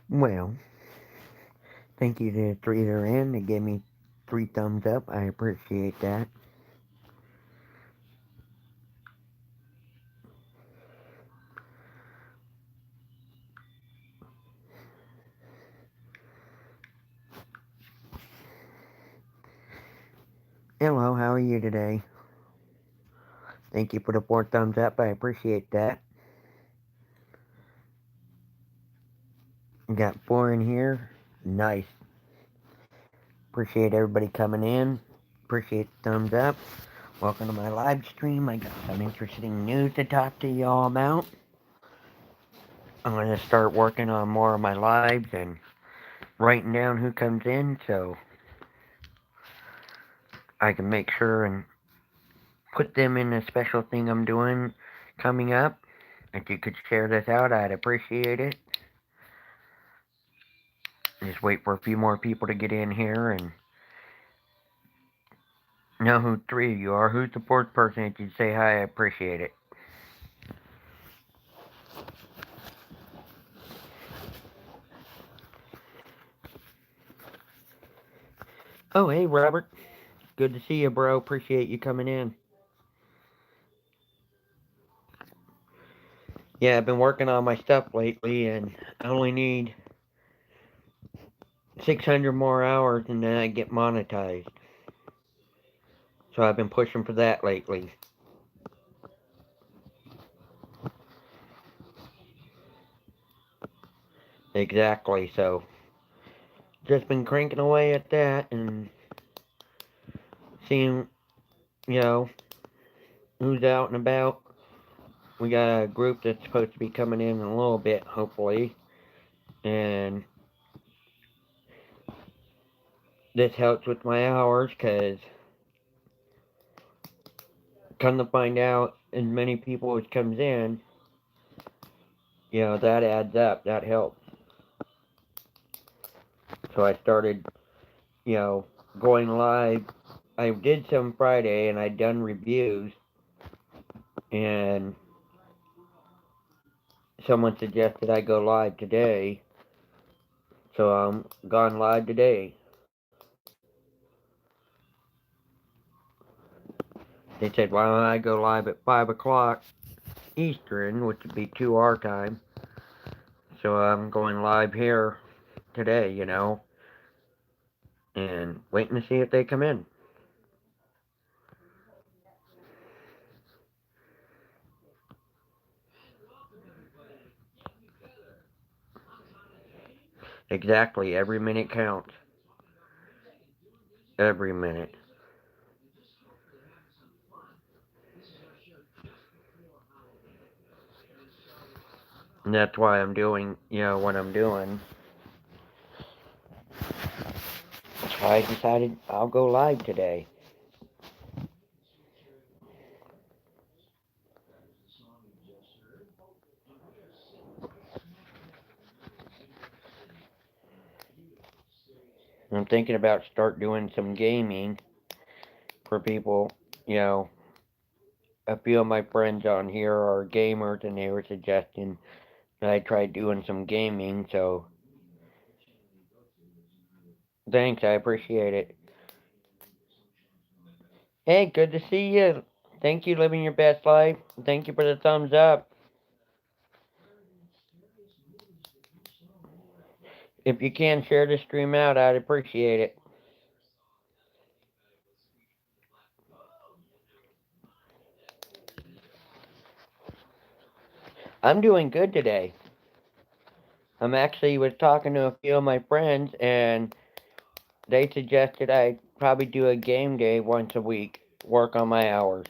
Well, thank you to the three that are in that gave me 3 thumbs up. I appreciate that. Hello, how are you today? Thank you for the 4 thumbs up. I appreciate that. Got 4 in here. Nice. Appreciate everybody coming in. Appreciate the thumbs up. Welcome to my live stream. I got some interesting news to talk to y'all about. I'm going to start working on more of my lives and writing down who comes in so I can make sure and put them in a special thing I'm doing coming up. If you could share this out, I'd appreciate it. Just wait for a few more people to get in here and know who 3 of you are. Who's the 4th person that you'd say hi? I appreciate it. Oh, hey, Robert. Good to see you, bro. Appreciate you coming in. Yeah, I've been working on my stuff lately, and I only need 600 more hours, and then I get monetized. So I've been pushing for that lately. Exactly, so just been cranking away at that and seeing, you know, who's out and about. We got a group that's supposed to be coming in a little bit, hopefully, and this helps with my hours because come to find out, as many people as comes in, that adds up, that helps. So I started, you know, going live. I did some Friday and I'd done reviews, and someone suggested I go live today, so I'm gone live today. They said, why don't I go live at 5 o'clock Eastern, which would be 2 our time. So I'm going live here today, and waiting to see if they come in. Exactly, every minute counts. Every minute. And that's why I'm doing, what I'm doing. That's why I decided I'll go live today. I'm thinking about start doing some gaming for people, you know. A few of my friends on here are gamers, and they were suggesting that I try doing some gaming, so thanks, I appreciate it. Hey, good to see you. Thank you, living your best life. Thank you for the thumbs up. If you can share the stream out, I'd appreciate it. I'm doing good today. I'm actually was talking to a few of my friends, and they suggested I probably do a game day once a week, work on my hours.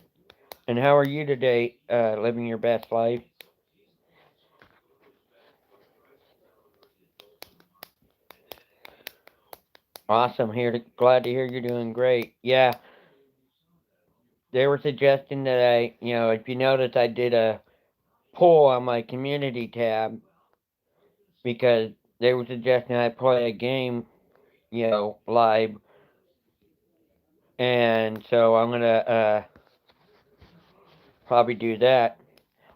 And how are you today, living your best life? Awesome. Glad to hear you're doing great. Yeah, they were suggesting that if you notice, I did a poll on my community tab because they were suggesting I play a game, live, and so I'm gonna probably do that.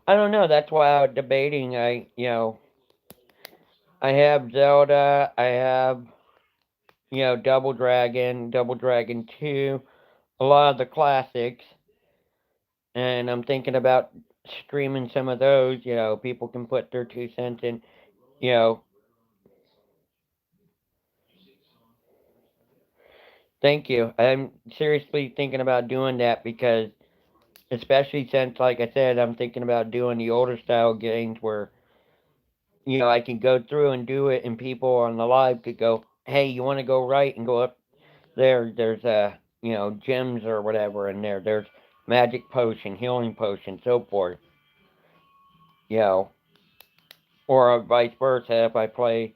I don't know. That's why I was debating. I have Zelda. I have, Double Dragon 2, a lot of the classics. And I'm thinking about streaming some of those. People can put their 2 cents in. You know, Thank you. I'm seriously thinking about doing that because, especially since, like I said, I'm thinking about doing the older style games where, I can go through and do it, and people on the live could go, hey, you want to go right and go up there? There's, gems or whatever in there. There's magic potion, healing potion, so forth. You know, or vice versa. If I play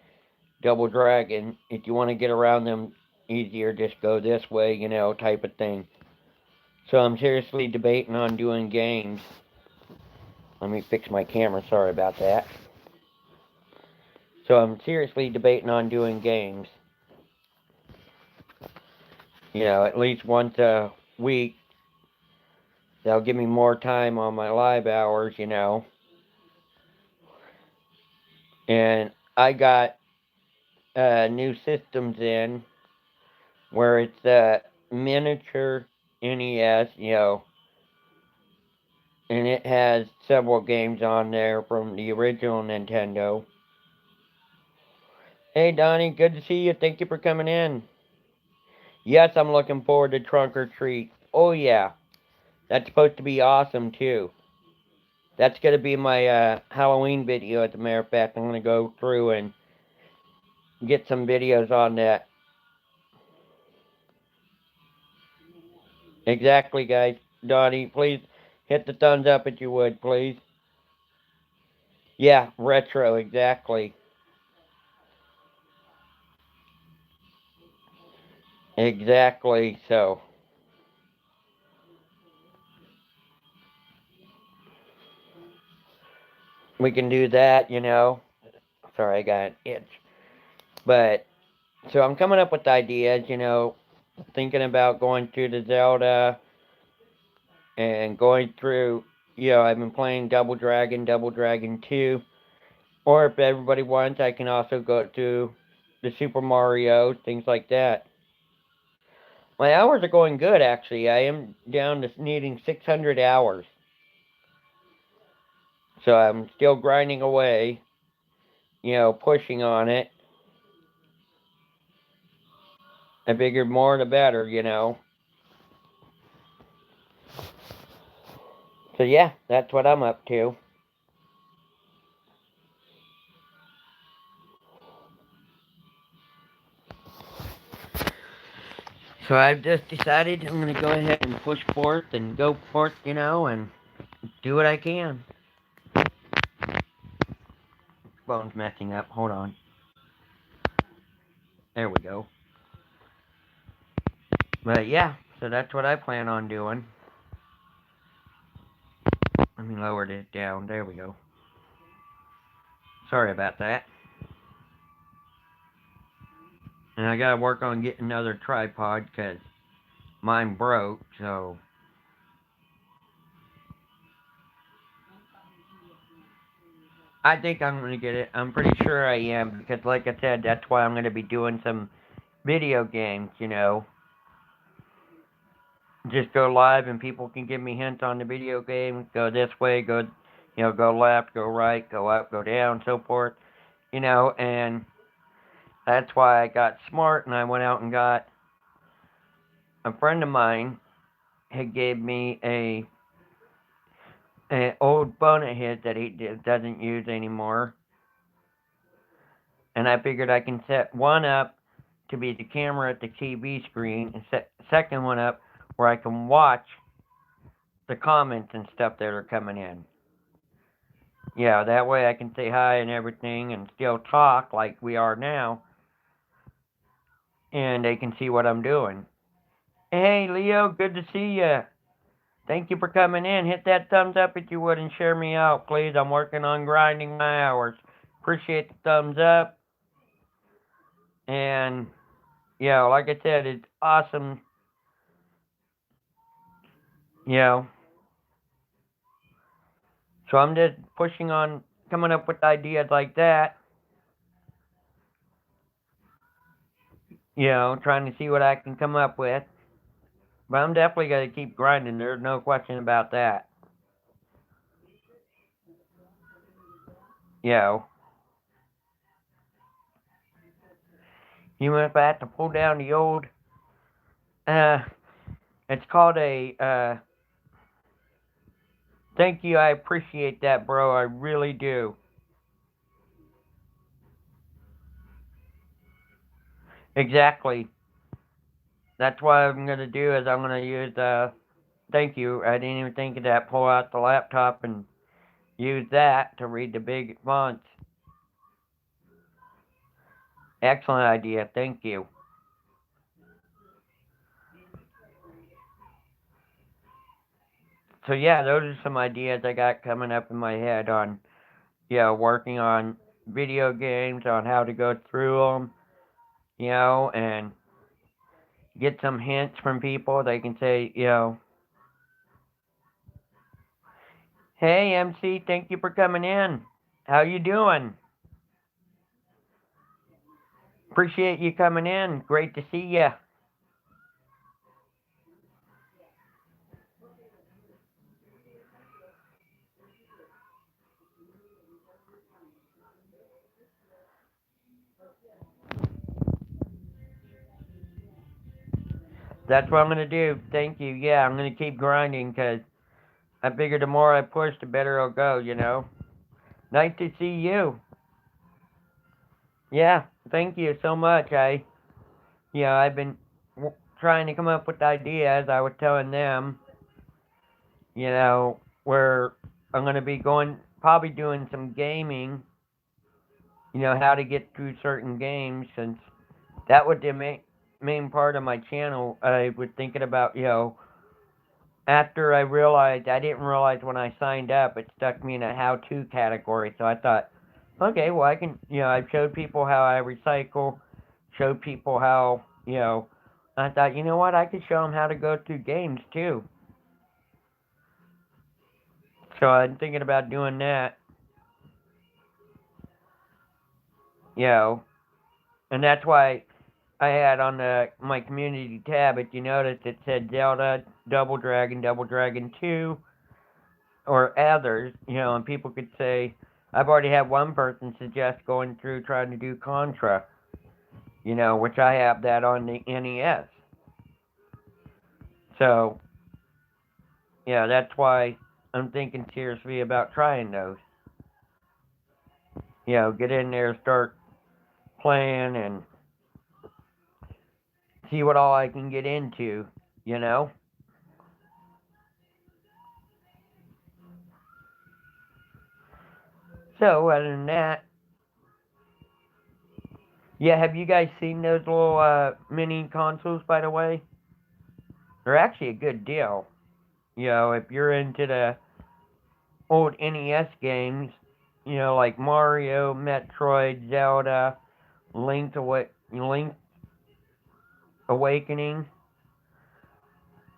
Double Dragon, if you want to get around them easier, just go this way, type of thing. So I'm seriously debating on doing games. Let me fix my camera, sorry about that. So I'm seriously debating on doing games. At least once a week. That'll give me more time on my live hours. And I got new systems in where it's a miniature NES, and it has several games on there from the original Nintendo. Hey Donnie, good to see you. Thank you for coming in. Yes, I'm looking forward to Trunk or Treat. Oh yeah, that's supposed to be awesome too. That's gonna be my Halloween video. As a matter of fact, I'm gonna go through and get some videos on that. Exactly, guys. Donnie, please hit the thumbs up if you would, please. Yeah, retro, exactly. Exactly, so. We can do that. Sorry, I got an itch. But, so I'm coming up with ideas, thinking about going through the Zelda and going through, I've been playing Double Dragon 2. Or if everybody wants, I can also go to the Super Mario, things like that. My hours are going good, actually. I am down to needing 600 hours. So I'm still grinding away, pushing on it. I figured more the better. So yeah, that's what I'm up to. So I've just decided I'm going to go ahead and push forth and go forth, and do what I can. Phone's messing up. Hold on. There we go. But yeah, so that's what I plan on doing. Let me lower this down. There we go. Sorry about that. And I gotta work on getting another tripod because mine broke, so. I think I'm gonna get it. I'm pretty sure I am because, like I said, that's why I'm gonna be doing some video games. Just go live and people can give me hints on the video game. Go this way, go left, go right, go up, go down, so forth. And that's why I got smart and I went out and got a friend of mine had gave me a old phone of his that he doesn't use anymore, and I figured I can set one up to be the camera at the TV screen, and set second one up where I can watch the comments and stuff that are coming in. Yeah, that way I can say hi and everything and still talk like we are now, and they can see what I'm doing. Hey, Leo, good to see you. Thank you for coming in. Hit that thumbs up if you would and share me out, please. I'm working on grinding my hours. Appreciate the thumbs up. And, yeah, like I said, it's awesome. You know, so I'm just pushing on coming up with ideas like that. You know, trying to see what I can come up with. But I'm definitely going to keep grinding. There's no question about that. You know, even if I have to pull down the old, uh, it's called a, thank you, I appreciate that, bro. I really do. Exactly. That's what I'm going to do is I'm going to use, thank you. I didn't even think of that. Pull out the laptop and use that to read the big fonts. Excellent idea. Thank you. So yeah, those are some ideas I got coming up in my head on, working on video games, on how to go through them, and get some hints from people. They can say, hey MC, thank you for coming in. How you doing? Appreciate you coming in. Great to see you. That's what I'm gonna do. Thank you. Yeah, I'm gonna keep grinding because I figure the more I push, the better it'll go. Nice to see you. Yeah, thank you so much. I've been trying to come up with ideas. I was telling them, where I'm gonna be going, probably doing some gaming. How to get through certain games, since that would be the main part of my channel. I was thinking about, after I didn't realize when I signed up, it stuck me in a how-to category. So I thought, okay, well, I can, I showed people how I recycle, showed people how, I thought, you know what, I could show them how to go through games too. So I'm thinking about doing that, and that's why I had on my community tab, if you noticed, it said Zelda, Double Dragon 2, or others, and people could say, I've already had one person suggest going through trying to do Contra, which I have that on the NES. So, yeah, that's why I'm thinking seriously about trying those. Get in there, start playing, and see what all I can get into, you know? So, other than that, yeah, have you guys seen those little mini consoles, by the way? They're actually a good deal. If you're into the old NES games, like Mario, Metroid, Zelda, Link Awakening,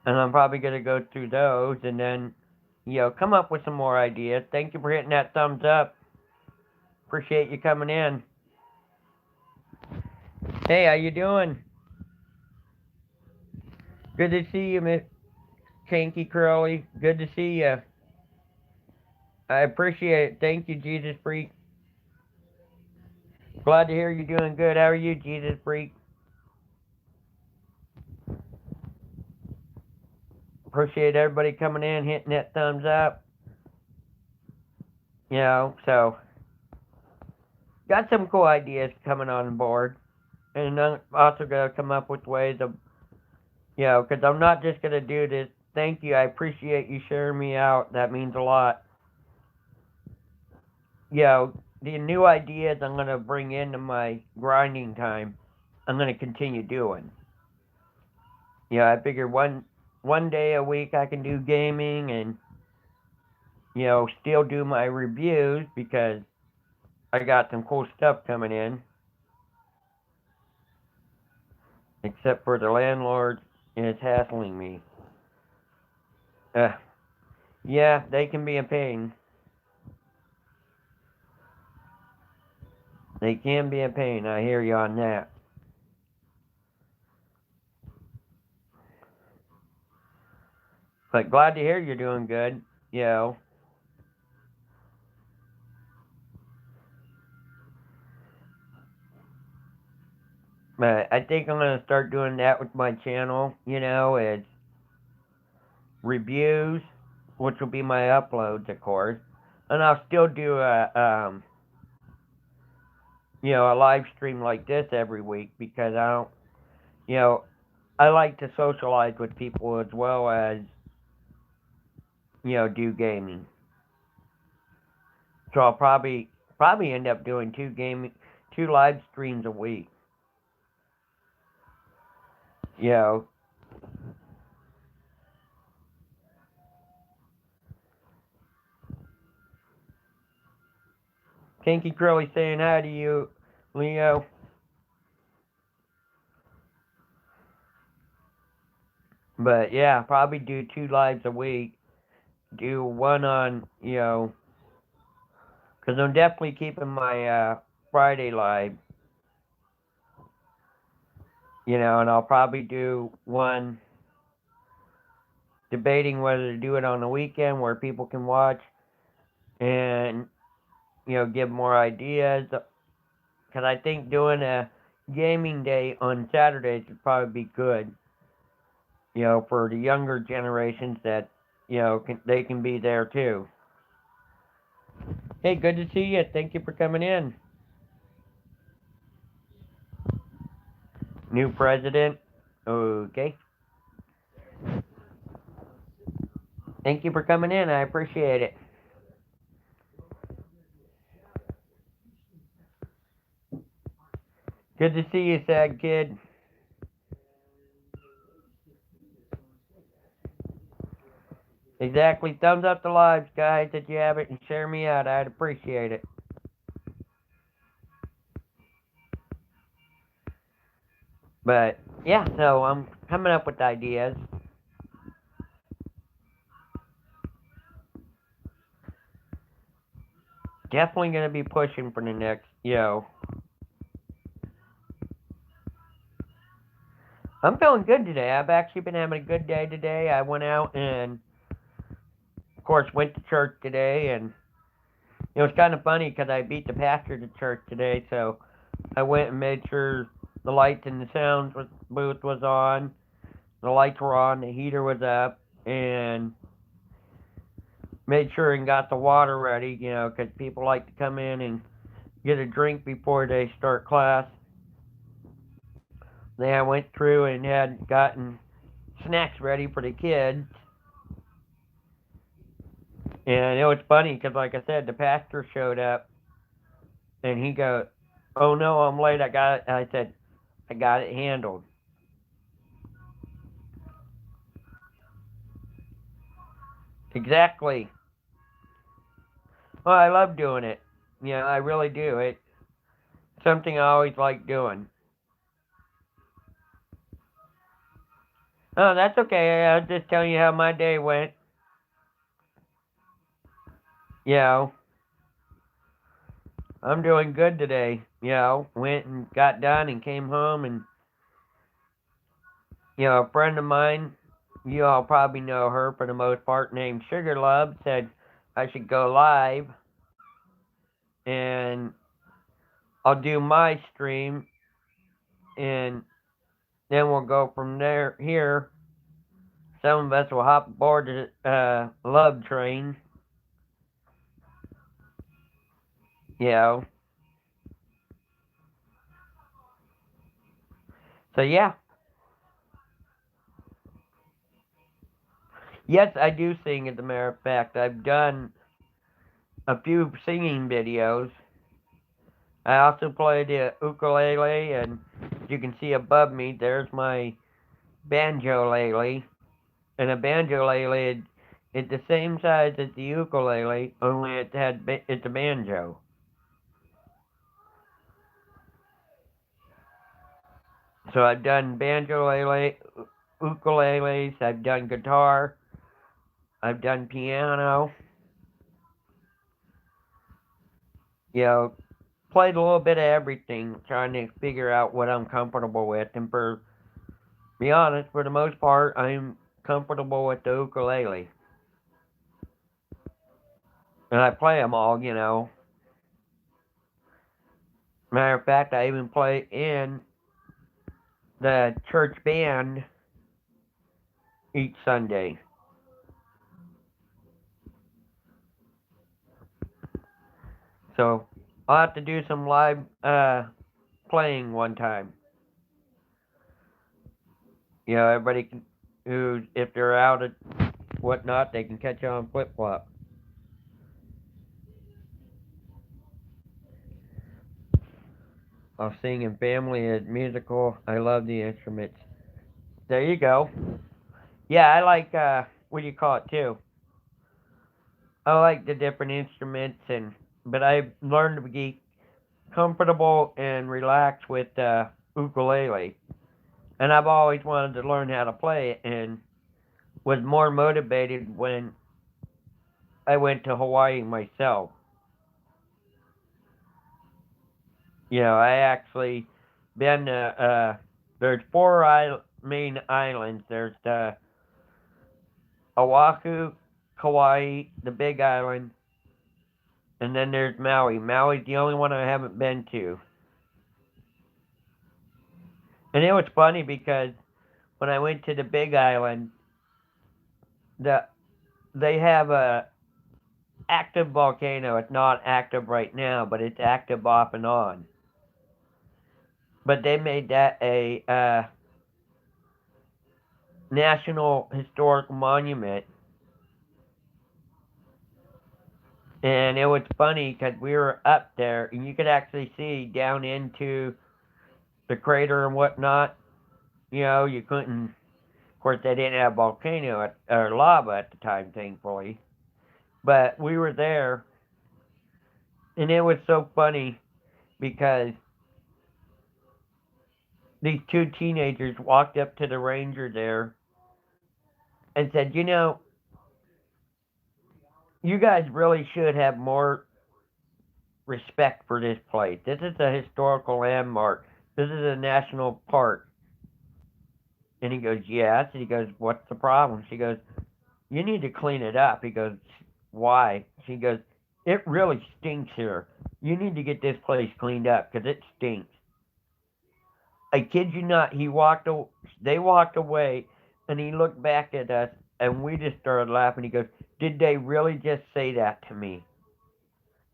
and I'm probably gonna go through those and then, come up with some more ideas. Thank you for hitting that thumbs up. Appreciate you coming in. Hey, how you doing? Good to see you, Miss Kinky Curly. Good to see you. I appreciate it. Thank you, Jesus Freak. Glad to hear you're doing good. How are you, Jesus Freak? Appreciate everybody coming in, hitting that thumbs up. So got some cool ideas coming on board, and I'm also gonna come up with ways of, because I'm not just gonna do this. Thank you, I appreciate you sharing me out. That means a lot. The new ideas I'm gonna bring into my grinding time, I'm gonna continue doing. I figure one day a week I can do gaming and still do my reviews because I got some cool stuff coming in. Except for the landlord is hassling me. Yeah, they can be a pain. They can be a pain. I hear you on that. But glad to hear you're doing good. You know, but I think I'm gonna start doing that with my channel. You know, it's reviews, which will be my uploads, of course, and I'll still do a live stream like this every week because I don't, you know, I like to socialize with people as well as do gaming. So I'll probably end up doing two live streams a week. You know, Kinky Curly saying hi to you, Leo. But yeah, probably do two lives a week. Do one on, because I'm definitely keeping my Friday live, and I'll probably do one debating whether to do it on the weekend where people can watch and, give more ideas. Because I think doing a gaming day on Saturdays would probably be good, for the younger generations that, they can be there too. Hey, good to see you. Thank you for coming in. New president. Okay. Thank you for coming in. I appreciate it. Good to see you, sad kid. Exactly. Thumbs up the lives, guys, if you have it, and share me out. I'd appreciate it. But yeah, so I'm coming up with ideas. Definitely gonna be pushing for the next, I'm feeling good today. I've actually been having a good day today. I went out and, of course, went to church today, and it was kind of funny because I beat the pastor to church today, so I went and made sure the lights and the sound booth was on, the lights were on, the heater was up, and made sure and got the water ready, because people like to come in and get a drink before they start class. Then I went through and had gotten snacks ready for the kids. And it was funny because, like I said, the pastor showed up and he goes, "Oh no, I'm late. I got it." And I said, "I got it handled." Exactly. Well, I love doing it. I really do. It's something I always like doing. Oh, that's okay. I was just telling you how my day went. You know, I'm doing good today. Went and got done and came home and, a friend of mine, you all probably know her for the most part, named Sugar Love, said I should go live and I'll do my stream and then we'll go from there here. Some of us will hop aboard the love train. You know. So yeah. Yes, I do sing as a matter of fact. I've done a few singing videos. I also play the ukulele, and you can see above me, there's my banjo-lele. And a banjo-lele is the same size as the ukulele, only it's a banjo. So I've done banjo-lele, ukuleles, I've done guitar, I've done piano, played a little bit of everything, trying to figure out what I'm comfortable with. And for be honest, for the most part, I'm comfortable with the ukulele. And I play them all, you know. Matter of fact, I even play in the church band each Sunday. So I'll have to do some live playing one time. You know, everybody can, who, if they're out at whatnot, they can catch on flip flop. I'll sing in family and musical. I love the instruments. There you go. Yeah, I like what do you call it too? I like the different instruments but I've learned to be comfortable and relaxed with ukulele. And I've always wanted to learn how to play it and was more motivated when I went to Hawaii myself. You know, I actually been there's four main islands. There's the Oahu, Kauai, the Big Island, and then there's Maui. Maui's the only one I haven't been to. And it was funny because when I went to the Big Island, the they have a active volcano. It's not active right now, but it's active off and on. But they made that a national historic monument. And it was funny because we were up there and you could actually see down into the crater and whatnot. You know, you couldn't, of course, they didn't have volcano or lava at the time, thankfully. But we were there and it was so funny because these two teenagers walked up to the ranger there and said, you know, you guys really should have more respect for this place. This is a historical landmark. This is a national park. And he goes, yes. And he goes, what's the problem? She goes, you need to clean it up. He goes, why? She goes, it really stinks here. You need to get this place cleaned up because it stinks. I kid you not, they walked away and he looked back at us and we just started laughing. He goes, did they really just say that to me?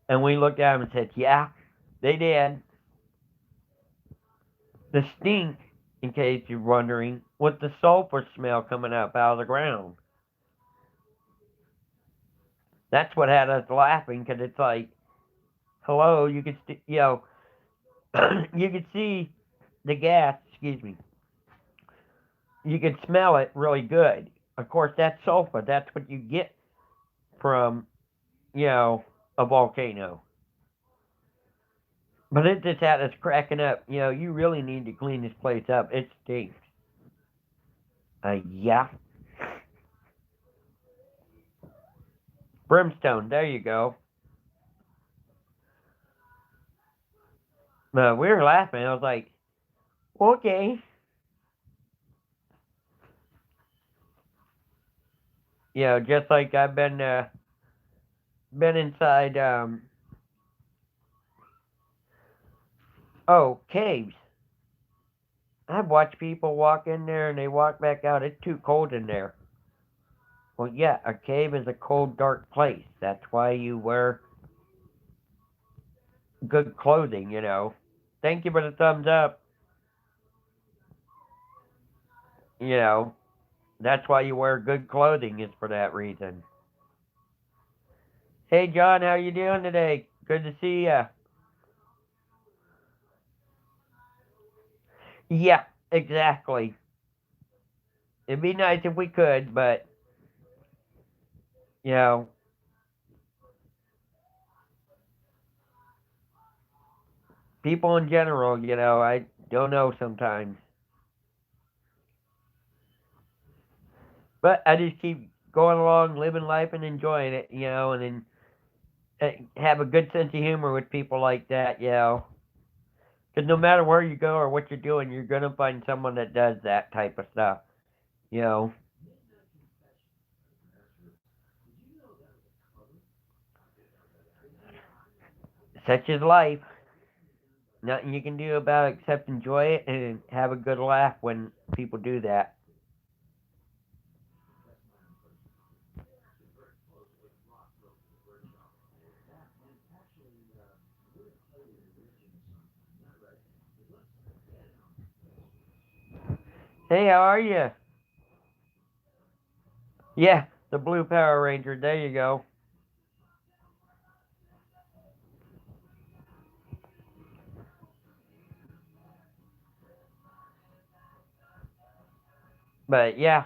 And we looked at him and said, yeah, they did. The stink, in case you're wondering, was the sulfur smell coming up out of the ground. That's what had us laughing because it's like, hello, you could, you could see the gas. Excuse me. You could smell it really good. Of course, that's sulfur. That's what you get from, a volcano. But it just had us cracking up. You really need to clean this place up. It stinks. Yeah. Brimstone, there you go. We were laughing. I was like, okay. Just like I've been inside caves. I've watched people walk in there and they walk back out. It's too cold in there. Well, yeah, a cave is a cold, dark place. That's why you wear good clothing. Thank you for the thumbs up. That's why you wear good clothing is for that reason. Hey, John, how you doing today? Good to see ya. Yeah, exactly. It'd be nice if we could, but, people in general, I don't know sometimes. But I just keep going along, living life and enjoying it, and then have a good sense of humor with people like that, Because no matter where you go or what you're doing, you're going to find someone that does that type of stuff, Such is life. Nothing you can do about it except enjoy it and have a good laugh when people do that. Hey, how are you? Yeah, the Blue Power Ranger. There you go. But yeah,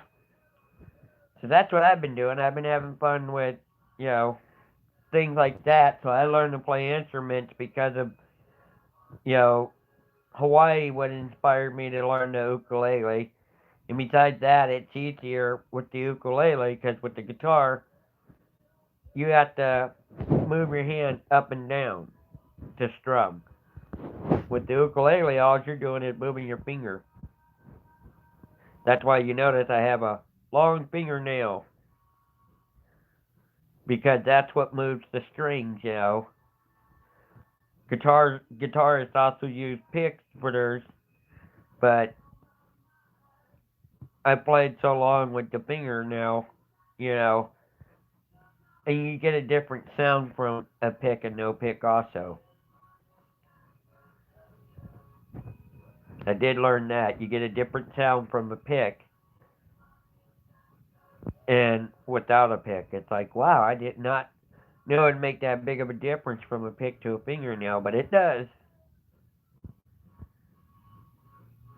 so that's what I've been doing. I've been having fun with, you know, things like that. So I learned to play instruments because of, you know, Hawaii what inspired me to learn the ukulele. And besides that, it's easier with the ukulele because with the guitar, you have to move your hand up and down to strum. With the ukulele, all you're doing is moving your finger. That's why you notice I have a long fingernail because that's what moves the strings, you know. Guitarists also use picks for theirs, but I played so long with the fingernail, you know, and you get a different sound from a pick and no pick also. I did learn that. You get a different sound from a pick and without a pick. It's like, wow, I did not know it'd make that big of a difference from a pick to a fingernail, but it does.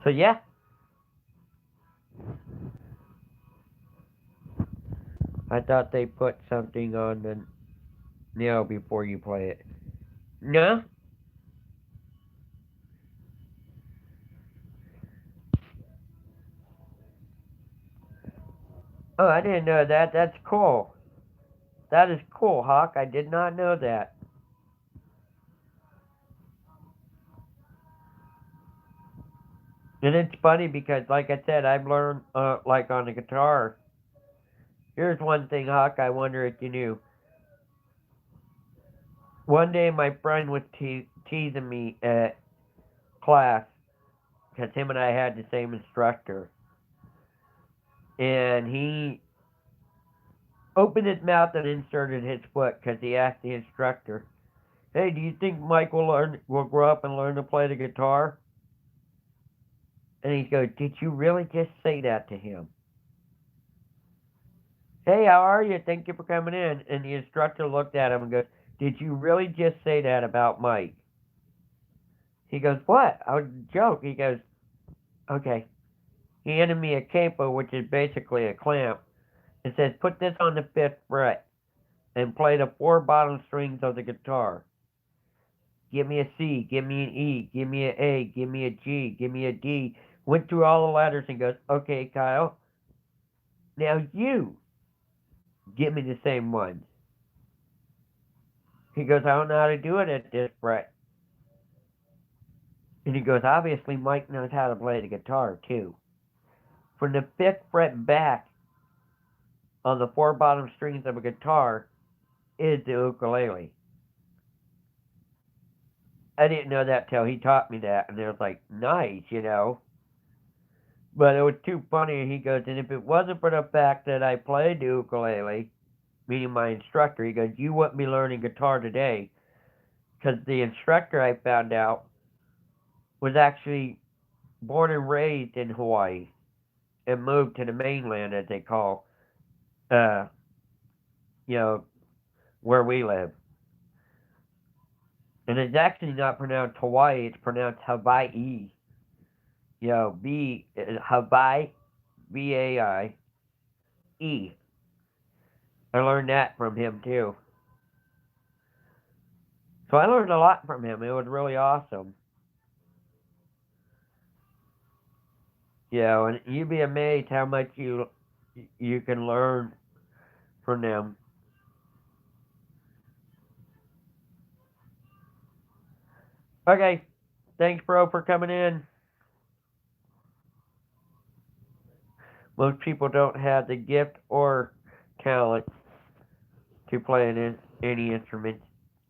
So yeah, I thought they put something on the nail before you play it. No? Oh, I didn't know that. That's cool. That is cool, Hawk. I did not know that. And it's funny because, like I said, I've learned, like on the guitar. Here's one thing, Hawk, I wonder if you knew. One day my friend was teasing me at class because him and I had the same instructor. And he opened his mouth and inserted his foot because he asked the instructor, "Hey, do you think Mike will grow up and learn to play the guitar?" And he goes, "Did you really just say that to him?" "Hey, how are you? Thank you for coming in." And the instructor looked at him and goes, "Did you really just say that about Mike?" He goes, "What?" "I was a joke." He goes, "Okay." He handed me a capo, which is basically a clamp, and says, "Put this on the fifth fret and play the four bottom strings of the guitar. Give me a C, give me an E, give me an A, give me a G, give me a D." Went through all the letters and goes, "Okay, Kyle, now you give me the same ones." He goes, "I don't know how to do it at this fret." And he goes, "Obviously, Mike knows how to play the guitar, too." From the fifth fret back on the four bottom strings of a guitar is the ukulele. I didn't know that till he taught me that, and it was like, nice, you know. But it was too funny, and he goes, "And if it wasn't for the fact that I played the ukulele," meaning my instructor, he goes, "you wouldn't be learning guitar today." Because the instructor, I found out, was actually born and raised in Hawaii and moved to the mainland, as they call, uh, you know, where we live. And it's actually not pronounced Hawaii, it's pronounced Hawaii. You know, Hawaii, Vai. I learned that from him too. So I learned a lot from him. It was really awesome. You know, and you'd be amazed how much you can learn from them. Okay, thanks, bro, for coming in. Most people don't have the gift or talent to play any instrument.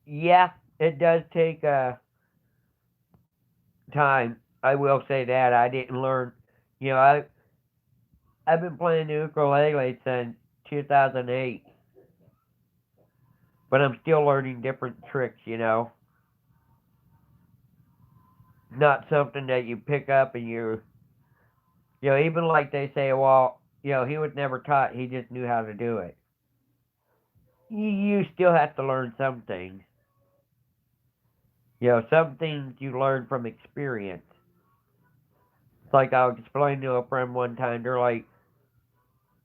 Yeah, it does take time. I will say that I didn't learn. You know, I've been playing the ukulele since 2008, but I'm still learning different tricks. Not something that you pick up and even like they say, well, he was never taught. He just knew how to do it. You still have to learn some things. Some things you learn from experience. It's like I was explaining to a friend one time. They're like,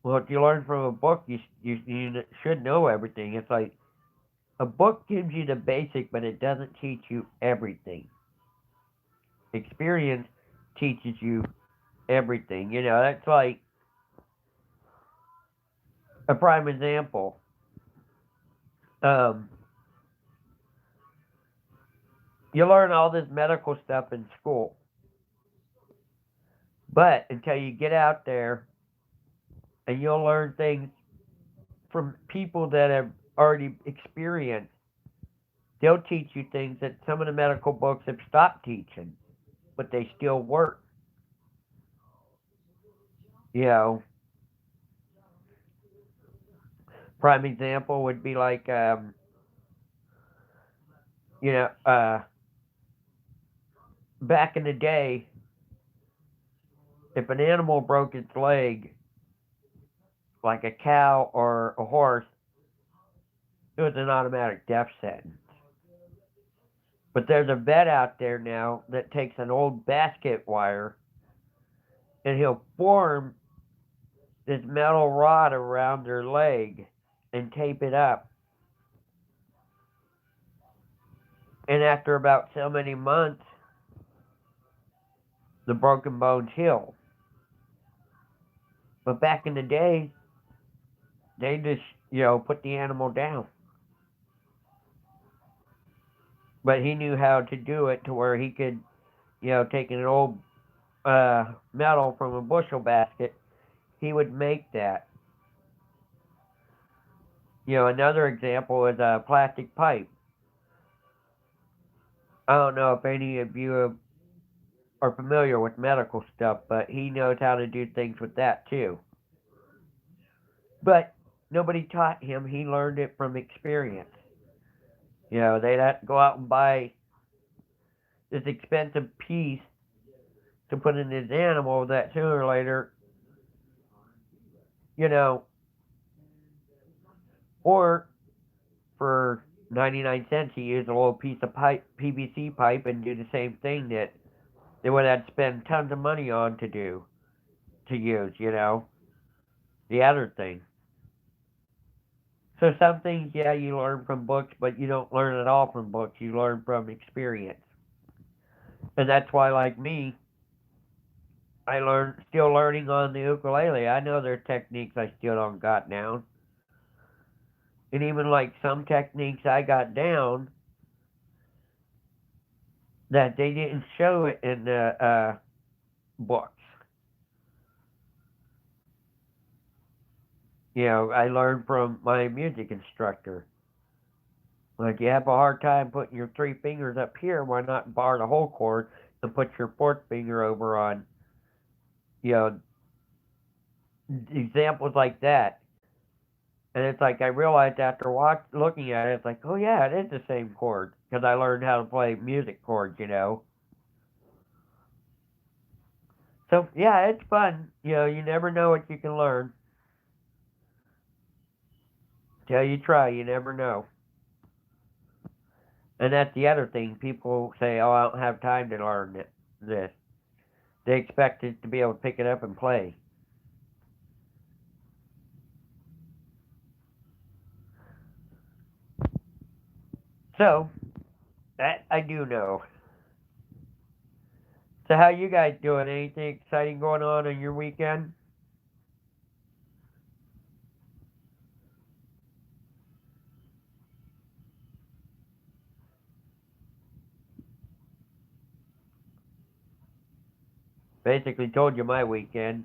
well, if you learn from a book, you should know everything. It's like a book gives you the basic, but it doesn't teach you everything. Experience teaches you everything. That's like a prime example. Um, you learn all this medical stuff in school, but until you get out there and you'll learn things from people that have already experienced, they'll teach you things that some of the medical books have stopped teaching, but they still work. You know, prime example would be like, you know, uh, back in the day, if an animal broke its leg, like a cow or a horse, it was an automatic death sentence. But there's a vet out there now that takes an old basket wire and he'll form this metal rod around their leg and tape it up. And after about so many months, the broken bones heal. But back in the day, they just, put the animal down. But he knew how to do it to where he could, take an old metal from a bushel basket, he would make that. Another example is a plastic pipe. I don't know if any of you are familiar with medical stuff, but he knows how to do things with that too. But nobody taught him. He learned it from experience. They'd have to go out and buy this expensive piece to put in his animal that sooner or later, you know, or for 99 cents, he used a little piece of pipe, PVC pipe, and do the same thing that they would have to spend tons of money on to use, the other thing. So some things, yeah, you learn from books, but you don't learn it all from books. You learn from experience. And that's why, like me, still learning on the ukulele. I know there's techniques I still don't got down. And even like some techniques I got down that they didn't show it in the books. I learned from my music instructor. Like, you have a hard time putting your three fingers up here, why not bar the whole chord and put your fourth finger over on, you know, examples like that. And it's like I realized after looking at it, it's like, oh yeah, it is the same chord because I learned how to play music chords. So yeah, it's fun. You never know what you can learn. Till you try, you never know. And that's the other thing. People say, oh, I don't have time to learn this. They expect it to be able to pick it up and play. So, that I do know. So how you guys doing? Anything exciting going on your weekend? Basically told you my weekend.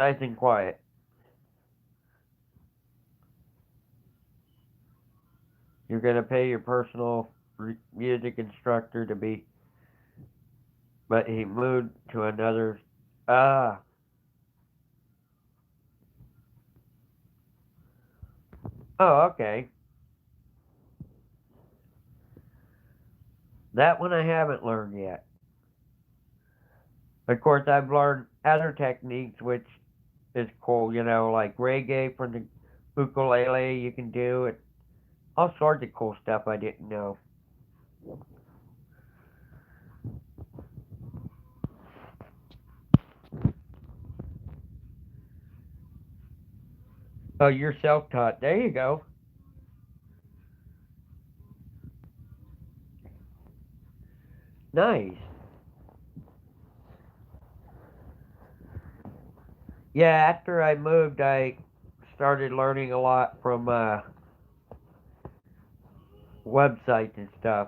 nice and quiet. You're gonna pay your personal music instructor to be, but he moved to another. Ah, oh, okay. That one I haven't learned yet. Of course, I've learned other techniques, which is cool. Like reggae from the ukulele. You can do it. All sorts of cool stuff I didn't know. Oh, you're self-taught. There you go. Nice. Yeah, after I moved, I started learning a lot from websites and stuff.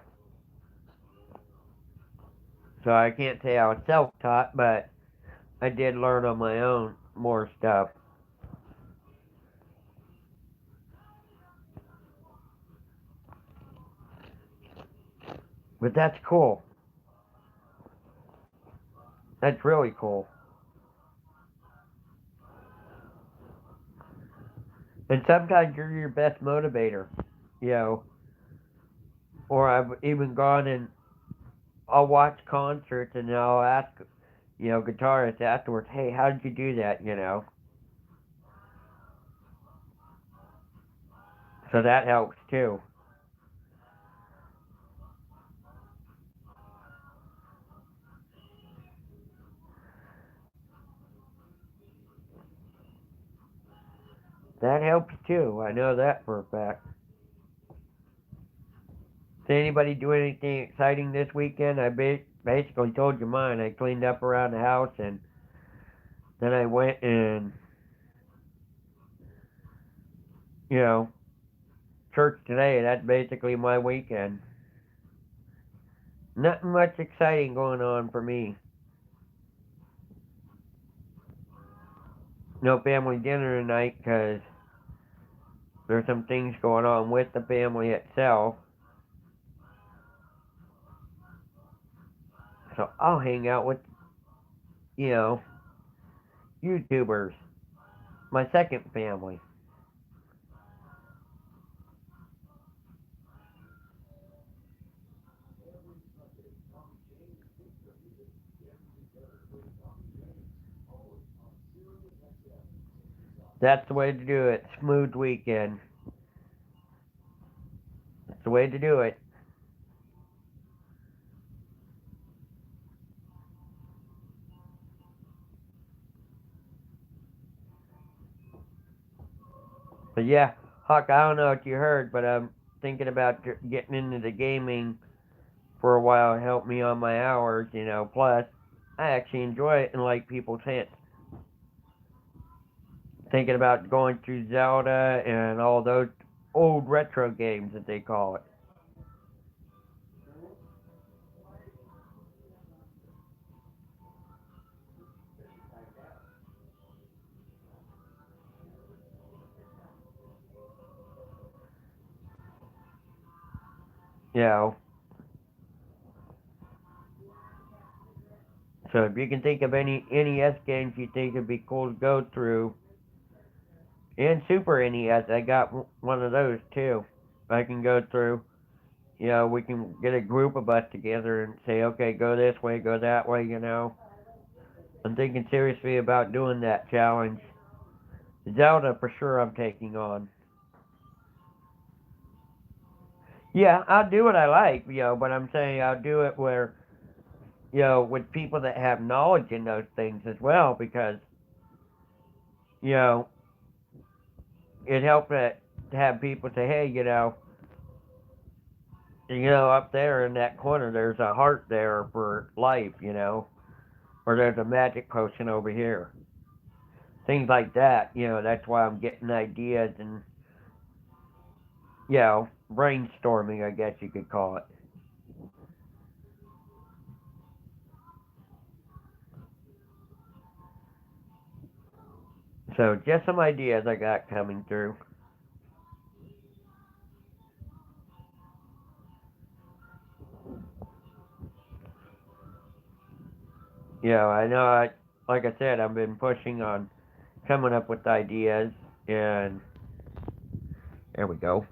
So I can't say I was self-taught, but I did learn on my own more stuff. But that's cool. That's really cool. And sometimes you're your best motivator, you know. Or I've even gone and I'll watch concerts and I'll ask, guitarists afterwards, hey, how did you do that, So that helps too. That helps too. I know that for a fact. Did anybody do anything exciting this weekend? I basically told you mine. I cleaned up around the house and then I went and, you know, church today. That's basically my weekend. Nothing much exciting going on for me. No family dinner tonight because there's some things going on with the family itself. So I'll hang out with, you know, YouTubers. My second family. That's the way to do it. Smooth weekend. That's the way to do it. But yeah, Huck, I don't know what you heard, but I'm thinking about getting into the gaming for a while. Help me on my hours, Plus, I actually enjoy it and like people's hints. Thinking about going through Zelda and all those old retro games that they call it. You know, so if you can think of any NES games you think would be cool to go through, and Super NES, I got one of those too. I can go through. We can get a group of us together and say, okay, go this way, go that way. I'm thinking seriously about doing that challenge. Zelda, for sure, I'm taking on. Yeah, I'll do what I like, but I'm saying I'll do it where, with people that have knowledge in those things as well, because, you know, it helps to have people say, hey, up there in that corner, there's a heart there for life, or there's a magic potion over here. Things like that, that's why I'm getting ideas and, brainstorming, I guess you could call it. So just some ideas I got coming through. I know like I said, I've been pushing on coming up with ideas, and there we go.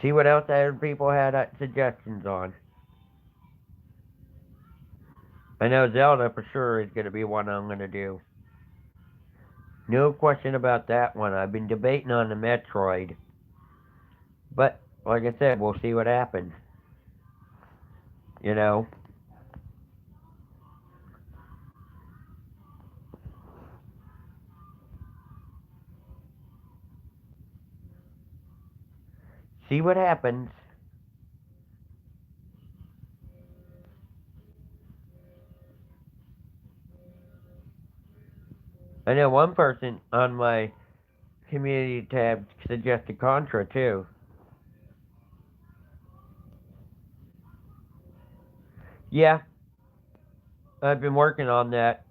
See what else other people had suggestions on. I know Zelda for sure is going to be one I'm going to do. No question about that one. I've been debating on the Metroid. But, like I said, we'll see what happens. You know? See what happens. I know one person on my community tab suggested Contra, too. Yeah, I've been working on that.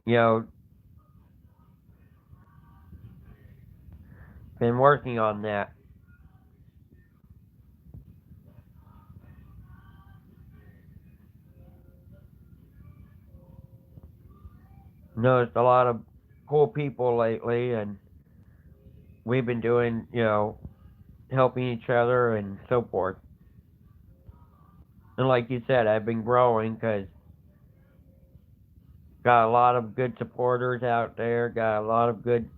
You know, been working on that. Noticed a lot of cool people lately, and we've been doing, helping each other and so forth. And like you said, I've been growing because got a lot of good supporters out there, got a lot of good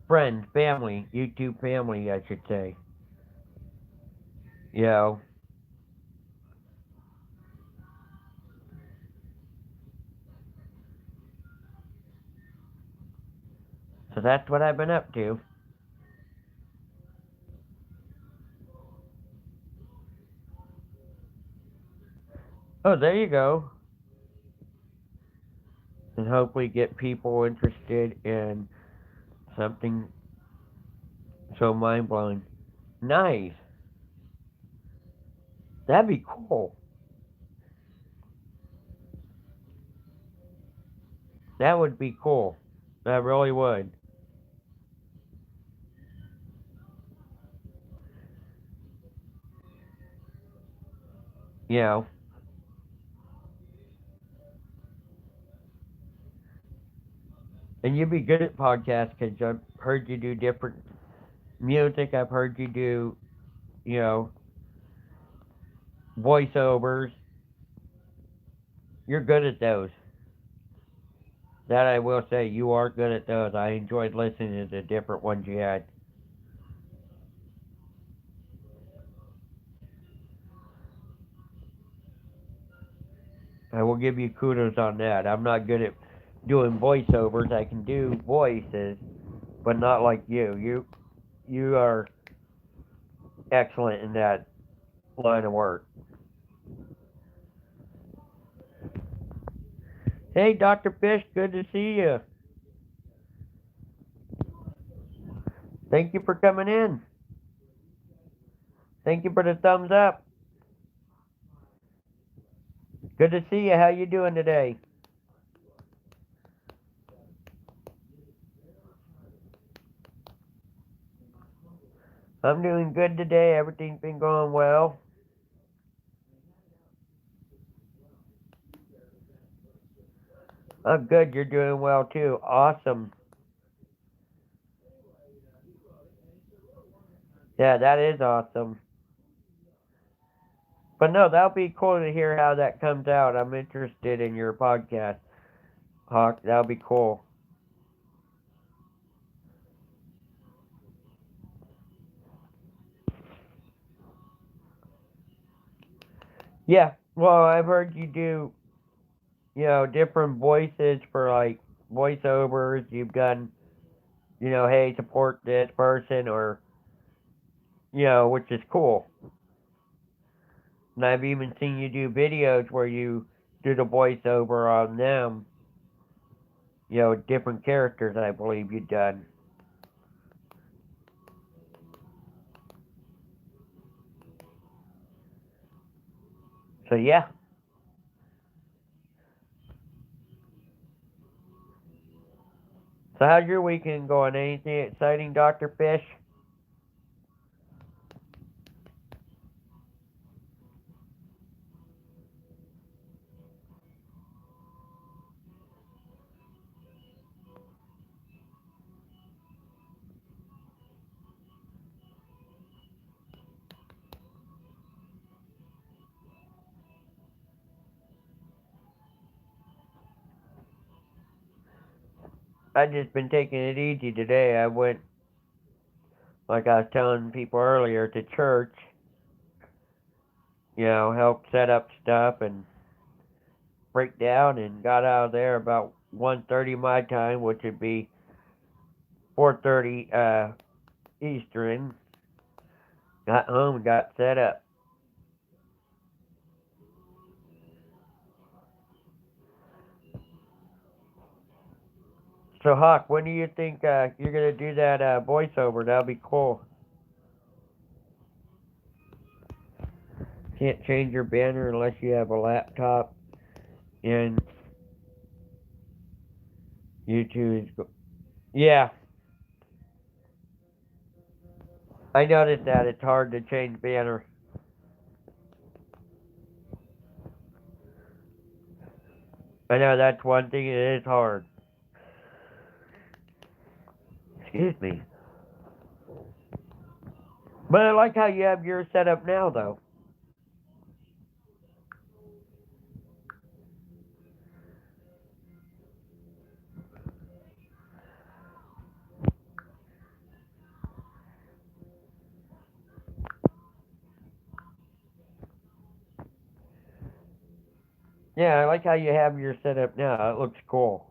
friends, family, YouTube family, I should say. You know, so that's what I've been up to. Oh, there you go. And hopefully get people interested in something so mind blowing. Nice. That'd be cool. That would be cool. That really would. You know, and you'd be good at podcasts because I've heard you do different music. I've heard you do, you know, voiceovers. You're good at those. That I will say, you are good at those. I enjoyed listening to the different ones you had. I will give you kudos on that. I'm not good at doing voiceovers. I can do voices, but not like you. You are excellent in that line of work. Hey, Dr. Fish, good to see you. Thank you for coming in. Thank you for the thumbs up. Good to see you. How you doing today? I'm doing good today. Everything's been going well. I'm good. You're doing well too. Awesome. Yeah, that is awesome. But no, that'll be cool to hear how that comes out. I'm interested in your podcast, Hawk. That'll be cool. Yeah. Well, I've heard you do, different voices for like voiceovers. You've done, hey, support this person or, which is cool. And I've even seen you do videos where you do the voiceover on them, different characters I believe you've done. So yeah. So how's your weekend going? Anything exciting, Dr. Fish? I've just been taking it easy today. I went, like I was telling people earlier, to church. Help set up stuff and break down, and got out of there about 1:30 my time, which would be 4:30 Eastern. Got home and got set up. So Hawk, when do you think you're gonna do that voiceover? That'll be cool. Can't change your banner unless you have a laptop, and YouTube is. Yeah, I noticed that it's hard to change banner. I know that's one thing. It is hard. Excuse me. But I like how you have yours set up now, though. Yeah, I like how you have yours set up now. It looks cool.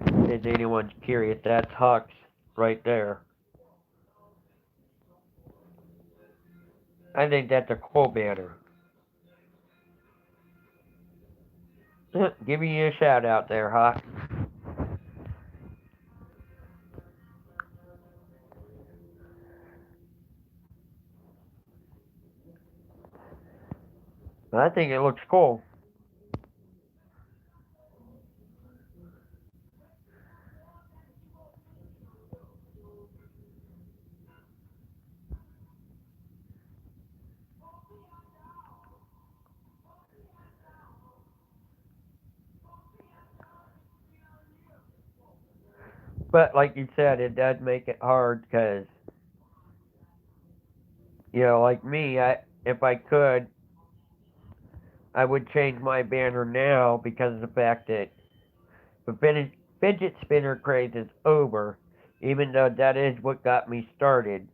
If anyone's curious, that's Hawk's right there. I think that's a cool banner. Giving you a shout out there, Hawk. I think it looks cool. But like you said, it does make it hard because, like me, if I could, I would change my banner now because of the fact that the fidget spinner craze is over, even though that is what got me started.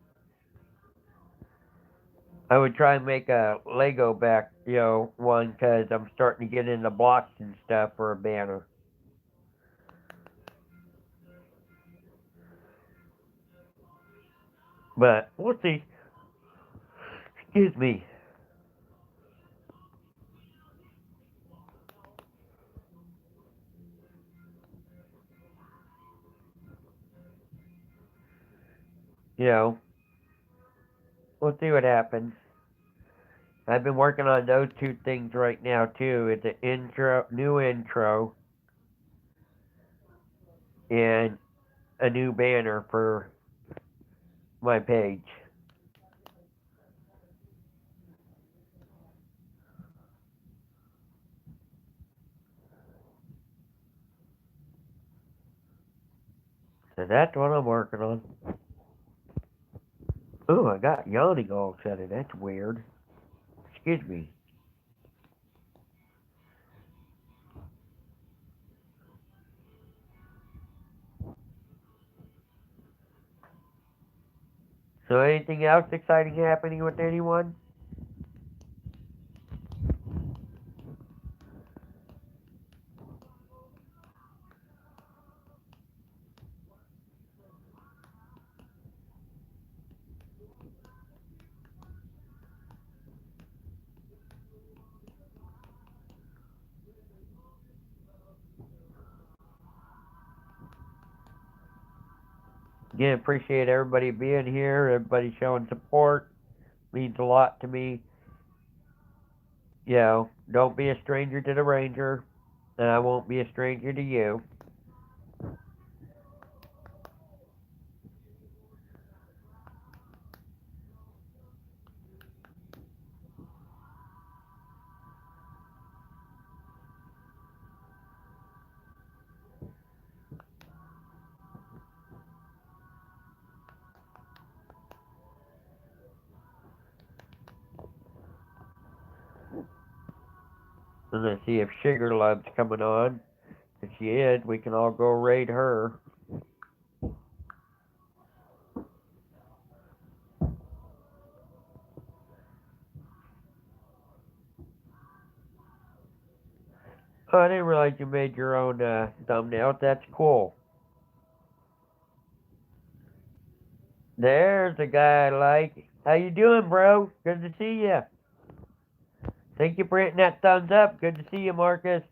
I would try and make a Lego back, one because I'm starting to get into blocks and stuff for a banner. But we'll see. Excuse me. You know, we'll see what happens. I've been working on those two things right now too. It's an new intro, and a new banner for my page. So that's what I'm working on. Oh, I got yawning all of a sudden. That's weird. Excuse me. So anything else exciting happening with anyone? Again, appreciate everybody being here, everybody showing support. Means a lot to me. Don't be a stranger to the Ranger. and I won't be a stranger to you. And let's see if Sugar Love's coming on. If she is, we can all go raid her. Oh, I didn't realize you made your own thumbnail. That's cool. There's the guy I like. How you doing, bro? Good to see you. Thank you for hitting that thumbs up. Good to see you, Marcus.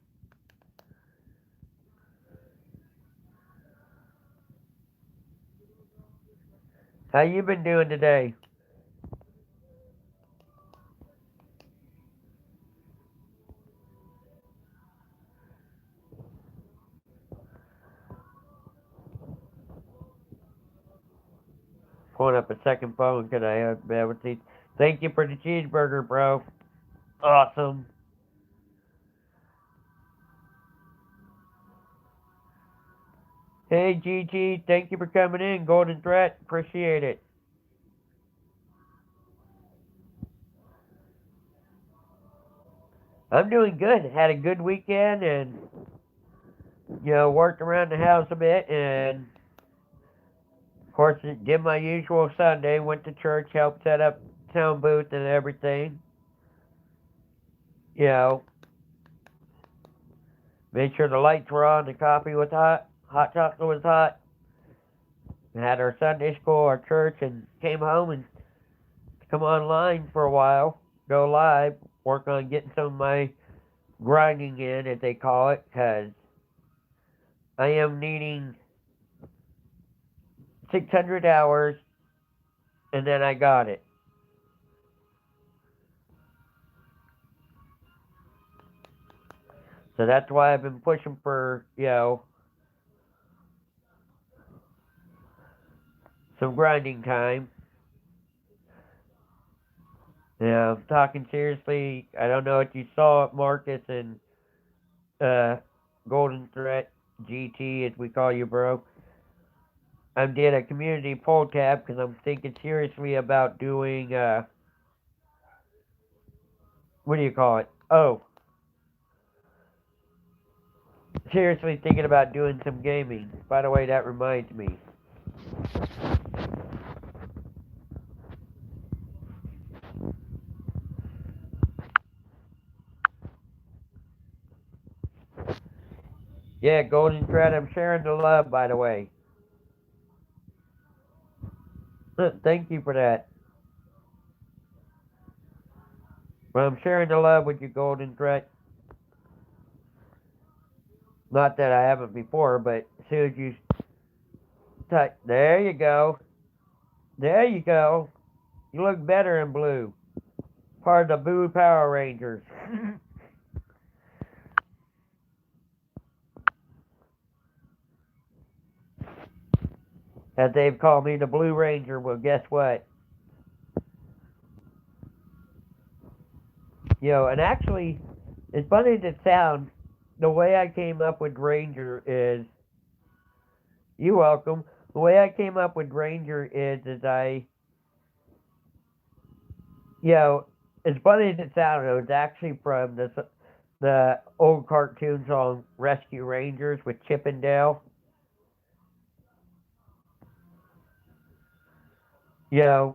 How you been doing today? Pulling up a second phone because I have bad with these. Thank you for the cheeseburger, bro. Awesome. Hey, GG. Thank you for coming in, Golden Threat. Appreciate it. I'm doing good. Had a good weekend and, worked around the house a bit and, of course, did my usual Sunday. Went to church, helped set up sound booth and everything. You know, made sure the lights were on, the coffee was hot chocolate was hot. We had our Sunday school, our church, and came home and come online for a while, go live, work on getting some of my grinding in, as they call it, because I am needing 600 hours, and then I got it. So that's why I've been pushing for, some grinding time. Yeah, I'm talking seriously. I don't know if you saw it, Marcus and uh, Golden Threat GT, as we call you, bro. I did a community poll tab because I'm thinking seriously about doing, what do you call it? Oh, seriously thinking about doing some gaming. By the way, that reminds me. Yeah, Golden Thread, I'm sharing the love, by the way. Thank you for that. Well, I'm sharing the love with you, Golden Thread. Not that I haven't before, but as soon as you touch, there you go. There you go. You look better in blue. Part of the Blue Power Rangers. As they've called me the Blue Ranger, well, guess what? And actually, it's funny to sound, the way I came up with Ranger is, you're welcome. The way I came up with Ranger is it's funny as it sounds, it was actually from the old cartoon song Rescue Rangers with Chip and Dale.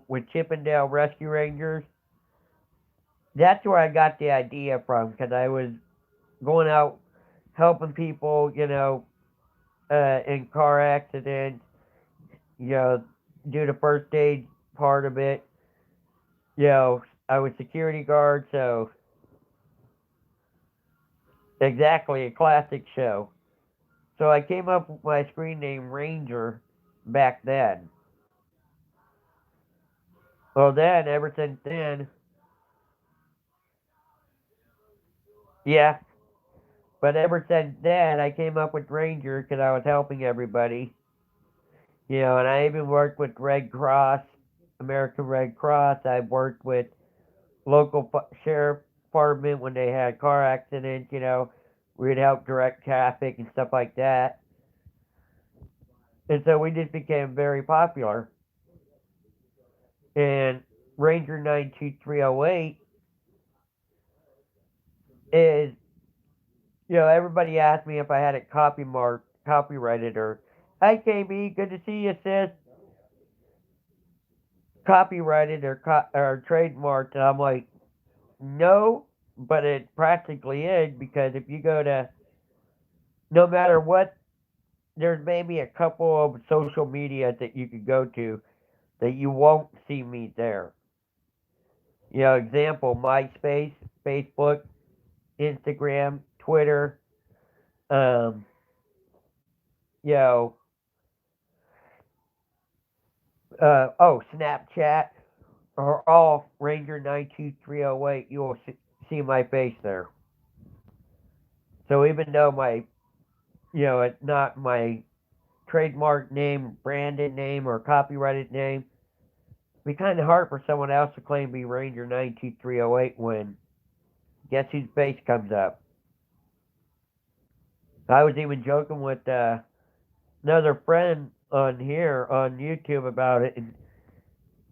With Chip and Dale Rescue Rangers. That's where I got the idea from, because I was going out helping people, in car accidents, do the first aid part of it. I was security guard, so exactly a classic show. So I came up with my screen name Ranger back then. Well, then, ever since then, yeah, But ever since then, I came up with Ranger because I was helping everybody. And I even worked with Red Cross, American Red Cross. I've worked with local sheriff department when they had car accidents. We'd help direct traffic and stuff like that. And so we just became very popular. And Ranger92308 is, everybody asked me if I had it copyrighted, or, "Hi KB, good to see you, sis." Copyrighted or trademarked, and I'm like, no, but it practically is, because if you go to, no matter what, there's maybe a couple of social media that you could go to that you won't see me there. Example, MySpace, Facebook, Instagram, Twitter, um, you know, Snapchat, are all Ranger92308. You will see my face there. So even though it's not my trademark name, branded name, or copyrighted name, it'd be kind of hard for someone else to claim to be Ranger92308 when guess whose face comes up. I was even joking with another friend on here on YouTube about it, and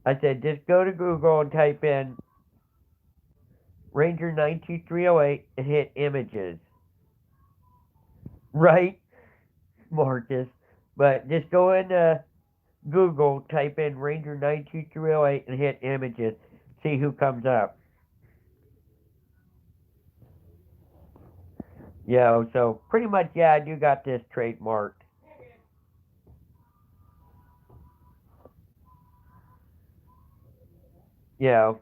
I said, just go to Google and type in Ranger92308 and hit images. Right, Marcus? But just go into Google, type in Ranger92308 and hit images. See who comes up. So pretty much, I do got this trademarked. Yeah.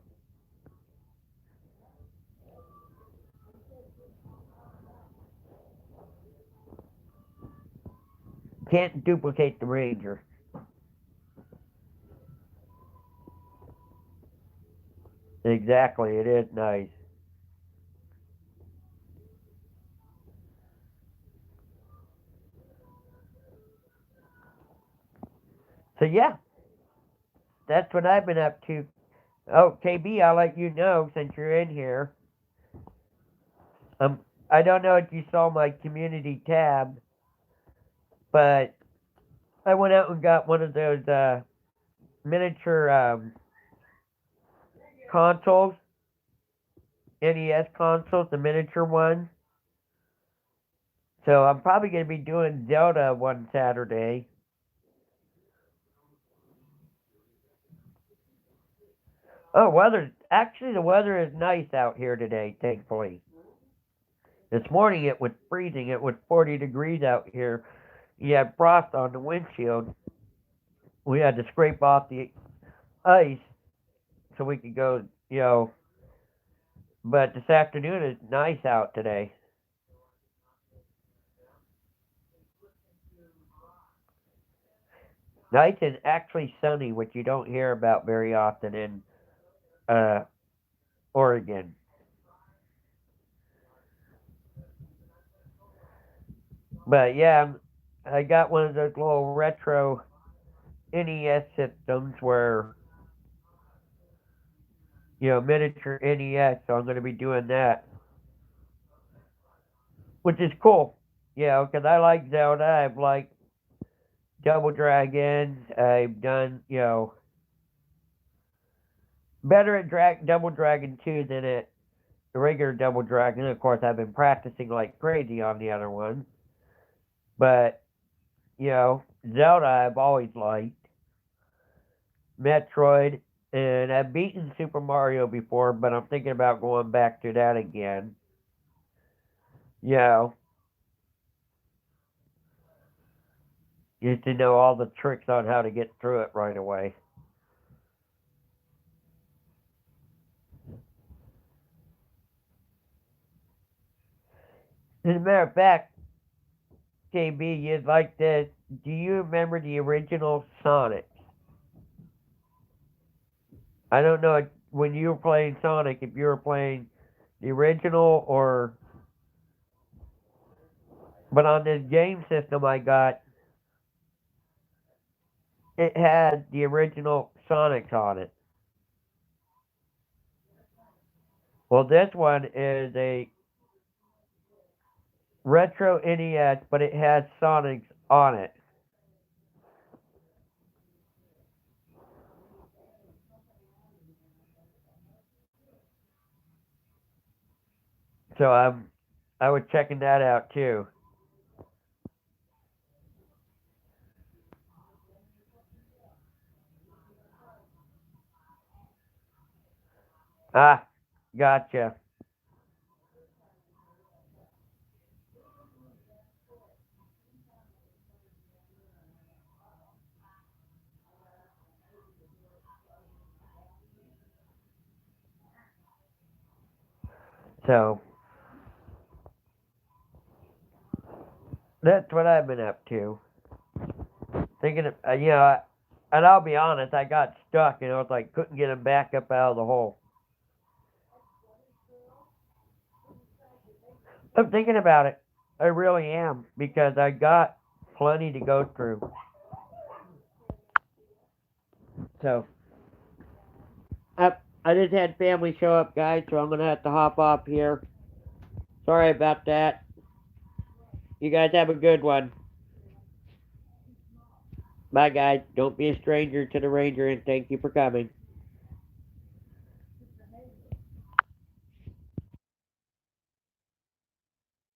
Can't duplicate the Ranger. Exactly, it is nice. So that's what I've been up to. Oh, KB, I'll let you know since you're in here. I don't know if you saw my community tab, but I went out and got one of those miniature consoles, NES consoles, the miniature ones. So I'm probably going to be doing Zelda one Saturday. Oh, the weather is nice out here today, thankfully. This morning it was freezing. It was 40 degrees out here. You had frost on the windshield. We had to scrape off the ice so we could go. But this afternoon is nice out today. Nice and actually sunny, which you don't hear about very often in uh, Oregon. But I got one of those little retro NES systems where, miniature NES, so I'm going to be doing that, which is cool. Because I like Zelda. I've liked Double Dragons. I've done, better at Double Dragon 2 than at the regular Double Dragon. Of course, I've been practicing like crazy on the other one. But, Zelda I've always liked. Metroid, and I've beaten Super Mario before, but I'm thinking about going back to that again. You just to know all the tricks on how to get through it right away. As a matter of fact, KB, you'd like this. Do you remember the original Sonic? I don't know when you were playing Sonic if you were playing the original or But on this game system I got, it had the original Sonics on it. Well, this one is a retro NES, but it has Sonics on it. So I was checking that out too. Ah, gotcha. So that's what I've been up to. Thinking of, and I'll be honest, I got stuck, it's like couldn't get him back up out of the hole. I'm thinking about it. I really am, because I got plenty to go through. So, I just had family show up, guys, so I'm going to have to hop off here. Sorry about that. You guys have a good one. Bye, guys. Don't be a stranger to the Ranger, and thank you for coming.